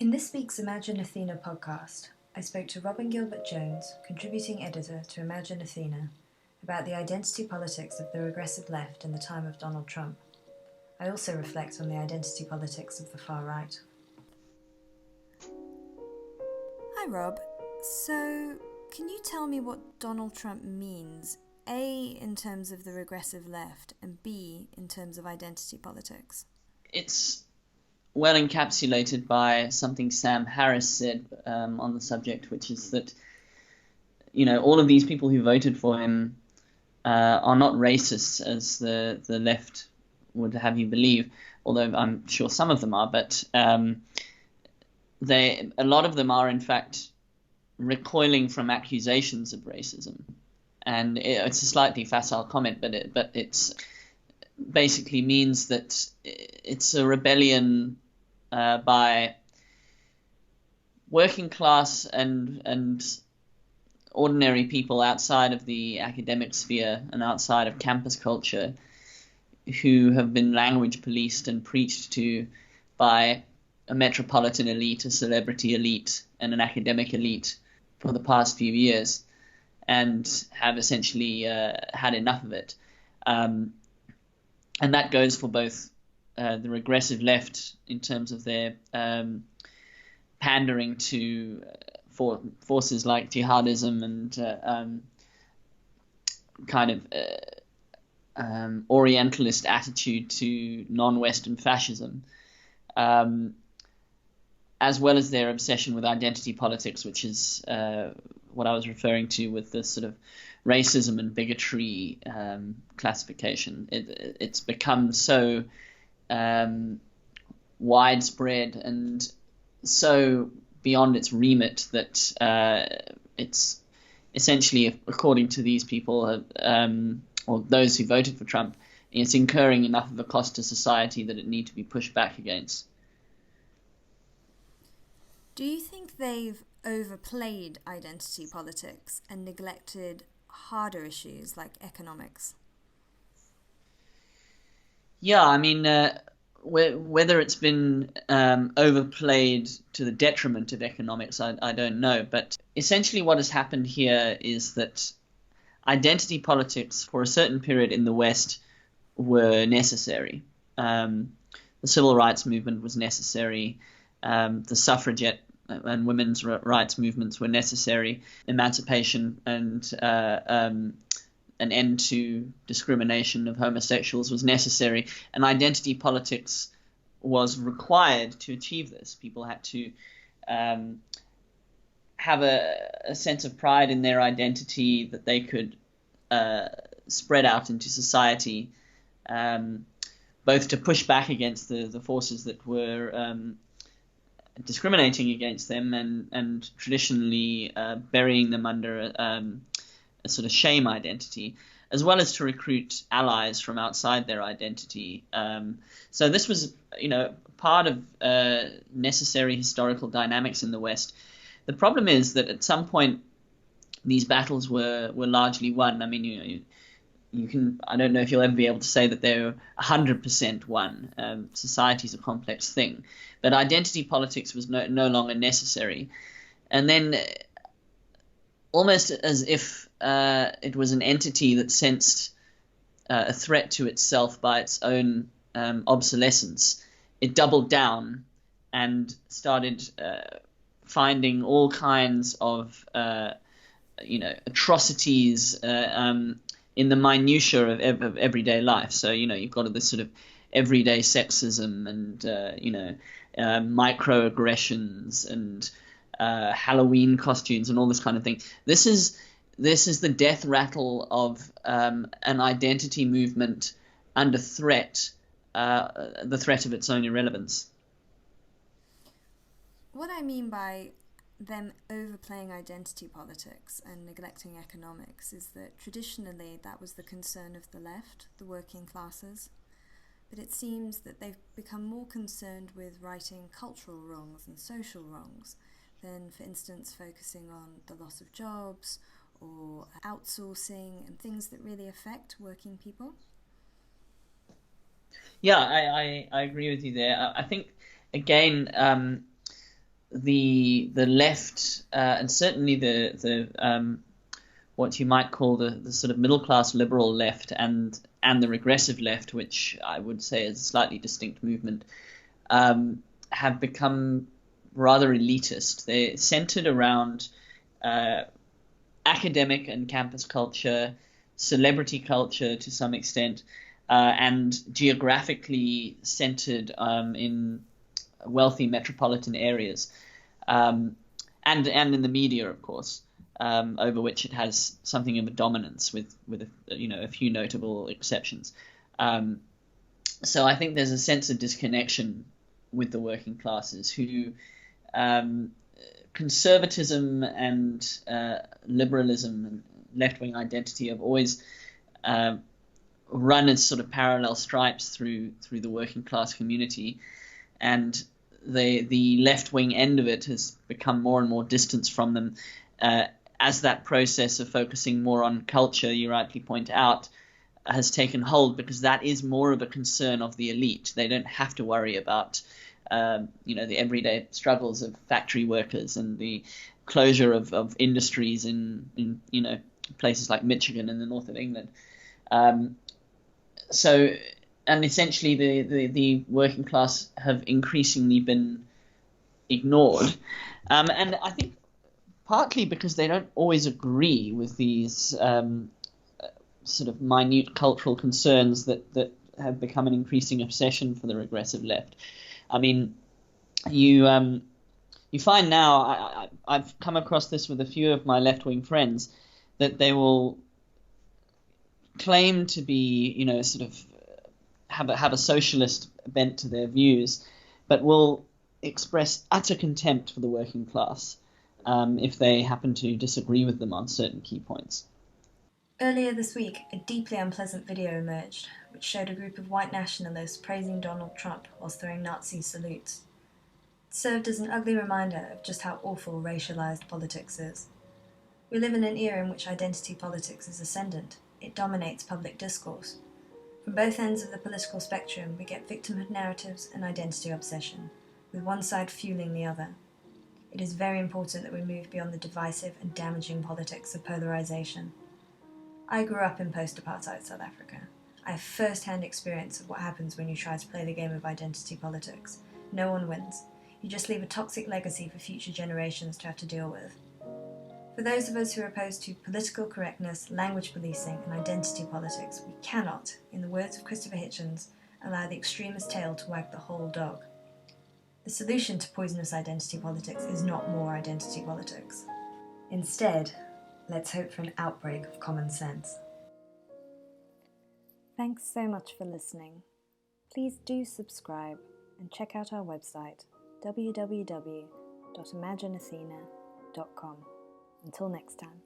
In this week's Imagine Athena podcast, I spoke to Robin Gilbert-Jones, contributing editor to Imagine Athena, about the identity politics of the regressive left in the time of Donald Trump. I also reflect on the identity politics of the far right. Hi Rob, so can you tell me what Donald Trump means, A, in terms of the regressive left, and B, in terms of identity politics? It's well encapsulated by something Sam Harris said on the subject, which is that, all of these people who voted for him are not racists, as the left would have you believe, although I'm sure some of them are, but a lot of them are, in fact, recoiling from accusations of racism. And it's a slightly facile comment, but it's basically means that it's a rebellion by working class and ordinary people outside of the academic sphere and outside of campus culture, who have been language policed and preached to by a metropolitan elite, a celebrity elite, and an academic elite for the past few years, and have essentially had enough of it. And that goes for both the regressive left in terms of their pandering to forces like jihadism and Orientalist attitude to non-Western fascism, as well as their obsession with identity politics, which is what I was referring to with the sort of racism and bigotry classification. It's become so widespread and so beyond its remit that it's essentially, according to these people, or those who voted for Trump, it's incurring enough of a cost to society that it needs to be pushed back against. Do you think they've overplayed identity politics and neglected harder issues like economics? Yeah, I mean, whether it's been overplayed to the detriment of economics, I don't know. But essentially what has happened here is that identity politics for a certain period in the West were necessary. The civil rights movement was necessary. The suffragette and women's rights movements were necessary. Emancipation and an end to discrimination of homosexuals was necessary, and identity politics was required to achieve this. People had to have a sense of pride in their identity that they could spread out into society, both to push back against the forces that were discriminating against them and traditionally burying them under a sort of shame identity, as well as to recruit allies from outside their identity. So this was, part of necessary historical dynamics in the West. The problem is that at some point these battles were largely won. I mean, you can, I don't know if you'll ever be able to say that they're 100% won. Society's a complex thing, but identity politics was no longer necessary. And then, almost as if it was an entity that sensed a threat to itself by its own obsolescence, it doubled down and started finding all kinds of atrocities in the minutiae of everyday life. So you've got this sort of everyday sexism and microaggressions and Halloween costumes and all this kind of thing. This is the death rattle of an identity movement under threat, the threat of its own irrelevance. What I mean by them overplaying identity politics and neglecting economics is that traditionally that was the concern of the left, the working classes. But it seems that they've become more concerned with righting cultural wrongs and social wrongs than, for instance, focusing on the loss of jobs or outsourcing and things that really affect working people. Yeah, I agree with you there. I think, again, the left and certainly the what you might call the sort of middle class liberal left and the regressive left, which I would say is a slightly distinct movement, have become rather elitist. They're centered around academic and campus culture, celebrity culture to some extent, and geographically centered in wealthy metropolitan areas, and in the media, of course, over which it has something of a dominance, with a few notable exceptions. So I think there's a sense of disconnection with the working classes, who conservatism and liberalism and left-wing identity have always run as sort of parallel stripes through the working class community, and the left-wing end of it has become more and more distanced from them as that process of focusing more on culture, you rightly point out, has taken hold, because that is more of a concern of the elite. They don't have to worry about the everyday struggles of factory workers and the closure of industries in places like Michigan in the north of England. And essentially the working class have increasingly been ignored, and I think partly because they don't always agree with these sort of minute cultural concerns that have become an increasing obsession for the regressive left. I mean, you find now, I've come across this with a few of my left-wing friends, that they will claim to be, sort of have a socialist bent to their views, but will express utter contempt for the working class if they happen to disagree with them on certain key points. Earlier this week, a deeply unpleasant video emerged, which showed a group of white nationalists praising Donald Trump whilst throwing Nazi salutes. It served as an ugly reminder of just how awful racialised politics is. We live in an era in which identity politics is ascendant. It dominates public discourse. From both ends of the political spectrum, we get victimhood narratives and identity obsession, with one side fueling the other. It is very important that we move beyond the divisive and damaging politics of polarization. I grew up in post-apartheid South Africa. I have first-hand experience of what happens when you try to play the game of identity politics. No one wins. You just leave a toxic legacy for future generations to have to deal with. For those of us who are opposed to political correctness, language policing, and identity politics, we cannot, in the words of Christopher Hitchens, allow the extremist tail to wag the whole dog. The solution to poisonous identity politics is not more identity politics. Instead, let's hope for an outbreak of common sense. Thanks so much for listening. Please do subscribe and check out our website, www.imagineathena.com. Until next time.